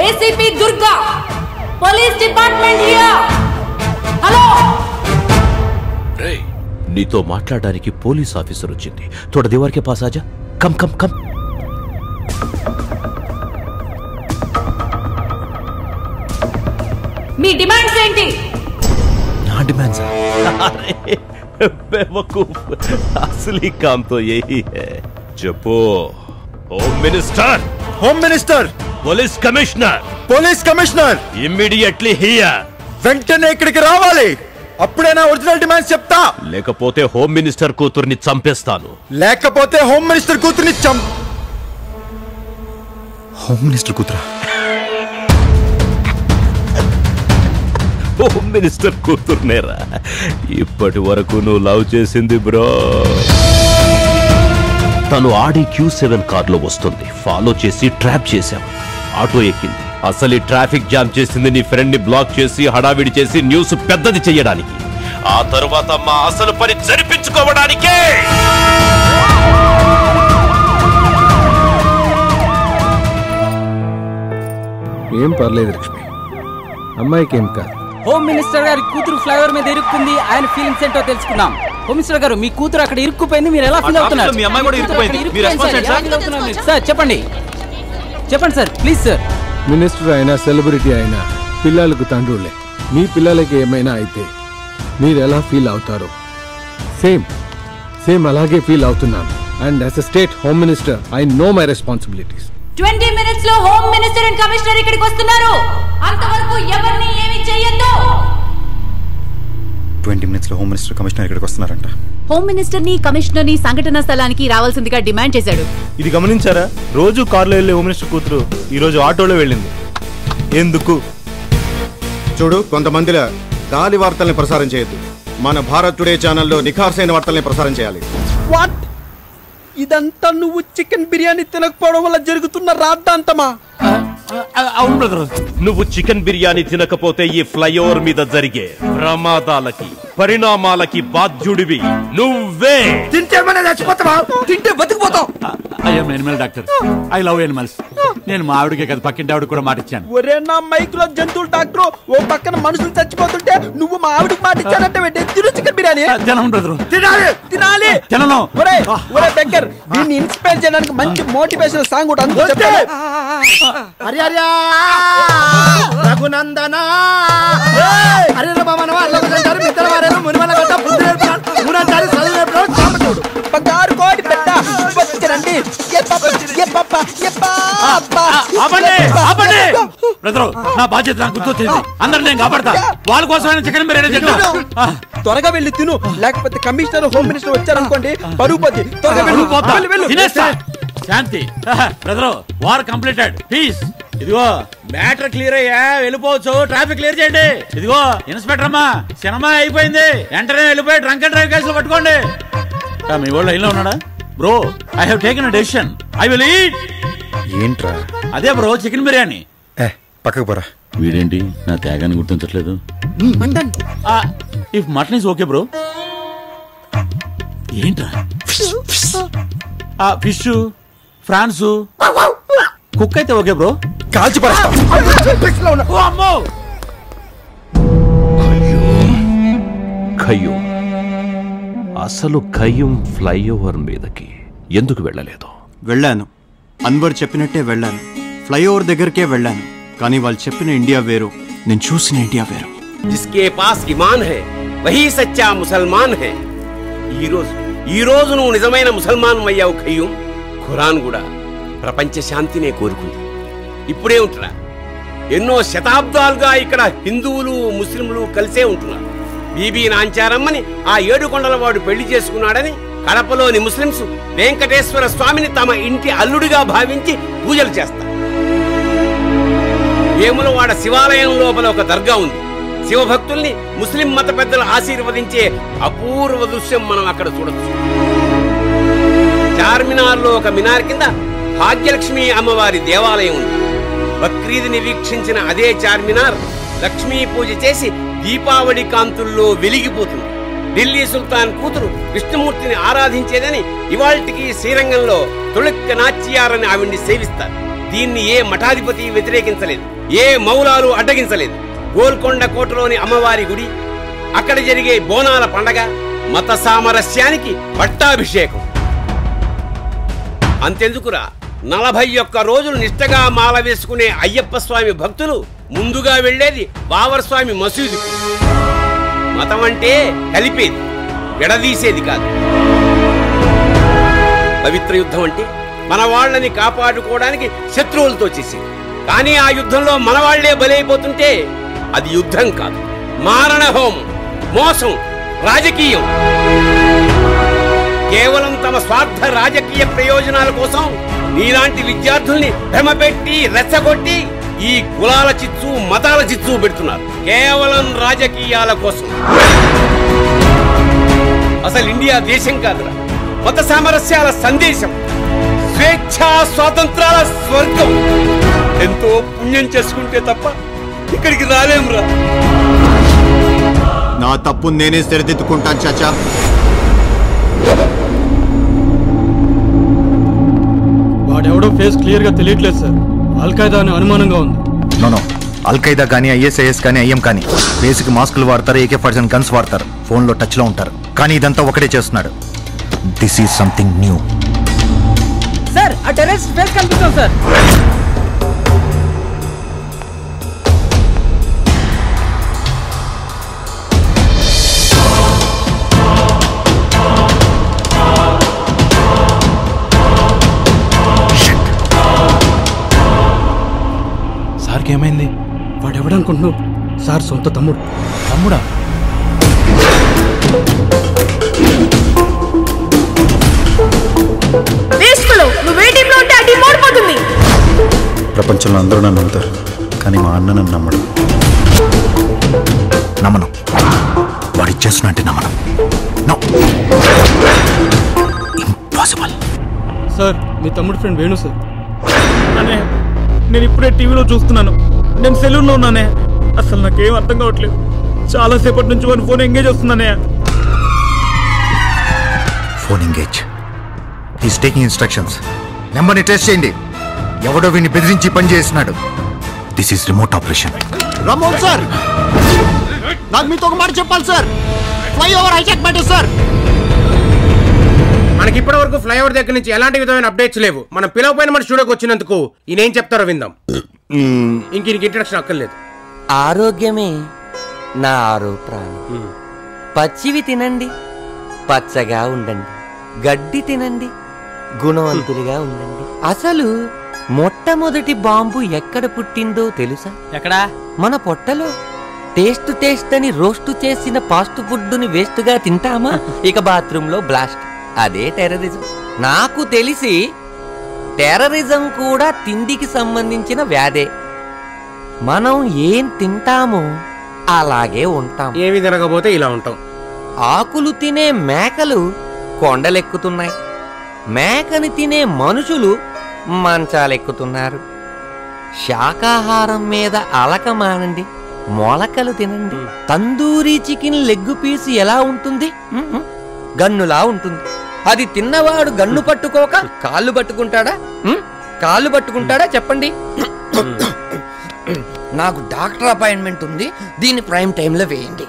ACP Durga, police department here. Hello, నీతో మాట్లాడడానికి police officer వచ్చింది. थोड़ा दीवार के पास आजा. कम कम कम. మీ డిమాండ్స్ ఏంటి? నా డిమాండ్స్? अरे बेवकूफ, असली काम तो यही है. చెప్పు. Home minister, police commissioner immediately here. వెంటనే ఇక్కడికి రావాలి. అప్పుడే నా ఒరిజినల్ డిమాండ్స్ చెప్తా. లేకపోతే హోమ్ మినిస్టర్ కూతుర్ని చంపేస్తాను. హోమ్ మినిస్టర్ కూతురా? హోమ్ మినిస్టర్ కూతుర్నేరా ఇప్పటి వరకు నువ్వు లవ్ చేసింది బ్రో. తను ఆడి Q7 కార్లో వస్తుంది. ఫాలో చేసి ట్రాప్ చేశాం. ఆటో ఎక్కింది. అసలు ట్రాఫిక్ జామ్ చేసింది నీ ఫ్రెండ్ ని బ్లాక్ చేసి హడావిడి చేసి న్యూస్ పెద్దది చెయ్యడానికి. ఆ తర్వాత మా అసలు పని జరిపించుకోవడానికే. ఏం పర్లేదు లక్ష్మి, అమ్మాయికి ఏం కాదు. హోమ్ మినిస్టర్ గారి కూతురు ఫ్లైఓవర్ మీద ఇరుక్కుంది. ఆయన ఫీలింగ్స్ ఏంటో తెలుసుకుందాం. హోమ్ మినిస్టర్ గారు, మీ కూతురు అక్కడ ఇరుక్కుపోయింది, మీరు ఎలా ఫీల్ అవుతున్నారు? మీ అమ్మాయి కూడా ఇరుక్కుపోయింది. సార్ చెప్పండి సార్, ప్లీజ్ సార్. మినిస్టర్ అయినా సెలబ్రిటీ అయినా పిల్లలకు తండ్రులే. మీ పిల్లలకి ఏమైనా అయితే మీరు ఎలా ఫీల్ అవుతారో సేమ్ అలాగే ఫీల్ అవుతున్నాను. And as a state home minister I know my responsibilities. 20 minutes లో హోమ్ మినిస్టర్ అండ్ కమిషనర్ ఇక్కడికి వస్తున్నారు. అంతవరకు ఎవరిని ఏమీ చేయొద్దు. 20 minutes లో హోమ్ మినిస్టర్ కమిషనర్ ఇక్కడికి వస్తున్నారంట. హోమ్ మినిస్టర్ ని కమిషనర్ ని సంఘటన స్థలానికి రావాల్సిందిగా డిమాండ్ చేశాడు. ఇది గమనించారా? రోజు కార్లో వెళ్లే హోమ్ మినిస్టర్ కూతురు ఈ రోజు ఆటోలో వెళ్ళింది. ఎందుకు? చూడు, కొంతమందిలో గాలి వార్తల్ని ప్రసారం చేయొద్దు. మన భారత్ టుడే ఛానల్లో నిఖార్సైన వార్తల్ని ప్రసారం చేయాలి. వాట్? ఇదంతా నువ్వు చికెన్ బిర్యానీ తినకపోవడం వల్ల జరుగుతున్న రాద్ధాంతమా? అవును బ్రదర్. నువ్వు చికెన్ బిర్యానీ తినకపోతే ఈ ఫ్లైఓవర్ మీద జరిగే ప్రమాదాలకి పరిణామాలకి బాధ్యుడివి నువ్వే. తింటే మన చచ్చిపోతావా? తింటే బతికిపోతావు. I'm animal doctor. I love animals. నేను మా ఆవిడకే కదా, పక్కింటి ఆవిడ కూడా మాటిచ్చాను. ఒరే నా మైక్ లో జంతువులు డాక్టర్, ఓ పక్కన మనుషులు చచ్చిపోతుంటే నువ్వు మా ఆవిడకి మాటిచ్చానంటే తిను చికెన్ బిర్యానీ. జనం బ్రదర్, తినాలి. తినను. ఒరే బెక్కర్, దీన్ని ఇన్స్పైర్ చేయడానికి మంచి మోటివేషనల్ సాంగ్ కూడా అందుకు రఘునందన బంగారు కోడి పెట్ట వచ్చరండి. బ్రదర్, నా బాధ్యత నాకు గుర్తొచ్చింది. అందరు నేను కాపాడతా. వాళ్ళ కోసం చికెన్ బిర్యానీ తింటా. త్వరగా వెళ్ళి తిను, లేకపోతే కమిషనర్ హోమ్ మినిస్టర్ వచ్చారనుకోండి పరువు పోద్ది. త్వరగా వెళ్ళు. శాంతి బ్రదర్, వార్ కంప్లీటెడ్. పీస్. ఇదిగో మ్యాటర్ క్లియర్ అయ్యా, వెళ్ళిపోవచ్చు. ట్రాఫిక్ క్లియర్ చేయండి. ఇదిగో ఇన్స్పెక్టర్ అమ్మా, సినిమా అయిపోయింది. వెంటనే వెళ్ళిపోయి డ్రంక్ అండ్ డ్రైవ్ కేసులు పట్టుకోండి. మీ వాళ్ళు లైన్లో ఉన్నాడా? Bro, I have taken a decision. I will eat. ఏంట్రా? అదే బ్రో, చికెన్ బిర్యానీ. పక్కకు పోరా. వీడేంటి నా త్యాగాన్ని గుర్తించట్లేదు? If mutton is okay bro. ఏంట్రా? ఫిష్, ఫ్రాన్స్, కుక్ అయితే ఓకే బ్రో. కాల్చి ఖయ్యూం. అసలు ఖయ్యూం ఫ్లైఓవర్ మీదకి ఎందుకు వెళ్ళలేదు? వెళ్ళాను, అన్వర్ చెప్పినట్టే వెళ్ళాను. ఫ్లైఓవర్ దగ్గరికే వెళ్ళాను. కానీ వాళ్ళు చెప్పిన ఇండియా వేరు, నేను చూసిన ఇండియా వేరు. जिसके पास ईमान है वही सच्चा मुसलमान है. ఈ రోజు నువ్వు నిజమైన ముసల్మాన్ అయ్యావు ఖయ్యూం. ఖురాన్ కూడా ప్రపంచ శాంతినే కోరుకుంది. ఇప్పుడే ఉంటున్నా, ఎన్నో శతాబ్దాలుగా ఇక్కడ హిందువులు ముస్లింలు కలిసే ఉంటున్నారు. బీబీ నాంచారమ్మని ఆ 7 కొండల వాడు పెళ్లి చేసుకున్నాడని కడపలోని ముస్లింస్ వెంకటేశ్వర స్వామిని తమ ఇంటి అల్లుడిగా భావించి పూజలు చేస్తారు. వేములవాడ శివాలయం లోపల ఒక దర్గా ఉంది. శివభక్తుల్ని ముస్లిం మత పెద్దలు ఆశీర్వదించే అపూర్వ దృశ్యం మనం అక్కడ చూడొచ్చు. చార్మినార్ లో ఒక మినార్ కింద భాగ్యలక్ష్మి అమ్మవారి దేవాలయం ఉంది. బక్రీద్ని వీక్షించిన అదే చార్మినార్ లక్ష్మీ పూజ చేసి దీపావళి కాంతుల్లో వెలిగిపోతుంది. ఢిల్లీ సుల్తాన్ కూతురు విష్ణుమూర్తిని ఆరాధించేదని ఇవాళ్టికి శ్రీరంగంలో తొళిక్క నాచ్యారని ఆవిడ్ని సేవిస్తారు. దీన్ని ఏ మఠాధిపతి వ్యతిరేకించలేదు, ఏ మౌలాలు అడ్డగించలేదు. గోల్కొండ కోటలోని అమ్మవారి గుడి, అక్కడ జరిగే బోనాల పండగ మత సామరస్యానికి పట్టాభిషేకం. అంతెందుకురా, 41 రోజులు నిష్టగా మాల వేసుకునే అయ్యప్ప స్వామి భక్తులు ముందుగా వెళ్లేది బావర్ స్వామి మసీదు. మతం అంటే కలిపేది, విడదీసేది కాదు. పవిత్ర యుద్ధం అంటే మన వాళ్ళని కాపాడుకోవడానికి శత్రువులతో చేసేది. కానీ ఆ యుద్ధంలో మన వాళ్లే బలైపోతుంటే అది యుద్ధం కాదు, మారణ హోమం, మోసం, రాజకీయం. కేవలం తమ స్వార్థ రాజకీయ ప్రయోజనాల కోసం నీలాంటి విద్యార్థుల్ని భ్రమపెట్టి రెచ్చగొట్టి ఈ కులాల చిచ్చు, మతాల చిచ్చు పెడుతున్నారు. కేవలం రాజకీయాల కోసం. అసలు ఇండియా దేశం కాదురా, మత సామరస్యాల సందేశం, స్వేచ్ఛా స్వాతంత్రాల స్వర్గం. ఎంతో పుణ్యం చేసుకుంటే తప్ప ఇక్కడికి రాలేమురా. నా తప్పు నేనే సరిదిద్దుకుంటాను చాచా. వాడెవడో ఫేస్ క్లియర్ గా తెలియట్లేదు సార్. అల్ఖైదా అని అనుమానంగా ఉంది. నో అల్ఖైదా కానీ ఐఎస్ఐఎస్ కానీ ఐఎం కానీ బేసిక్ మాస్కులు వాడతారు, AK-47 గన్స్ వాడతారు, ఫోన్ లో టచ్ లో ఉంటారు. కానీ ఇదంతా ఒకటే చేస్తున్నాడు. This is something new. Sir ఆ టెర్రరిస్ట్ ఫేస్ కనిపిస్తుంది సార్. సార్కి ఏమైంది? వాడెవడనుకుంటున్నావు? సార్ సొంత తమ్ముడు. తమ్ముడా? ప్రపంచంలో అందరూ నన్ను నమ్ముతారు, కానీ మా అన్న నన్ను నమ్మడు. నమ్మను. వాడు చేస్తున్నట్టే నమ్మను. ఇంపాసిబుల్. సార్ మీ తమ్ముడు ఫ్రెండ్ వేణు సార్. అనే నేను ఇప్పుడే టీవీలో చూస్తున్నాను. నేను సెలూన్లో ఉన్నానే. అసలు నాకేం అర్థం కావట్లేదు. చాలాసేపటి నుంచి వాడి ఫోన్ ఎంగేజ్ వస్తుందనే. Phone engage. He's taking instructions. నెంబర్ని టెస్ట్ చేయండి. ఎవడో వీడిని బెదిరించి పని చేస్తున్నాడు. This is remote operation. Ramon sir, నాకు మీతో ఒక మాట చెప్పాలి sir. Flyover hijack matter sir. మనకి ఇప్పటి వరకు ఫ్లైఓవర్ దగ్గర నుంచి ఎలాంటి విధమైన అప్డేట్స్ లేవు. మనం పిలవపోయిన మన స్టూడియోకి వచ్చినందుకు ఈయన ఏం చెప్తారో విందాం. ఇంక ఇంట్రడక్షన్ అక్కర్లేదు. ఆరోగ్యమే నా ఆరో ప్రాణం. పచ్చివి తినండి, పచ్చగా ఉండండి. గడ్డి తినండి, గుణవంతులుగా ఉండండి. అసలు మొట్టమొదటి బాంబు ఎక్కడ పుట్టిందో తెలుసా? ఎక్కడా? మన పొట్టలో. టేస్ట్ అని రోస్ట్ చేసిన ఫాస్ట్ ఫుడ్ని వేస్ట్గా తింటామా? ఇక బాత్రూంలో బ్లాస్ట్. అదే టెర్రరిజం. నాకు తెలిసి టెర్రరిజం కూడా తిండికి సంబంధించిన వ్యాధే. మనం ఏం తింటామో అలాగే ఉంటాం. ఏమి తినకపోతే ఇలా ఉంటాం. ఆకులు తినే మేకలు కొండలెక్కుతున్నాయి. మేకని తినే మనుషులు మంచాలెక్కుతున్నారు. శాకాహారం మీద అలక మానండి, మొలకలు తినండి. తందూరీ చికెన్ లెగ్ పీస్ ఎలా ఉంటుంది? గన్నులా ఉంటుంది. అది తిన్నవాడు గన్ను పట్టుకోక కాళ్ళు పట్టుకుంటాడా? కాళ్ళు పట్టుకుంటాడా చెప్పండి? నాకు డాక్టర్ అపాయింట్మెంట్ ఉంది, దీన్ని ప్రైమ్ టైంలో వేయండి.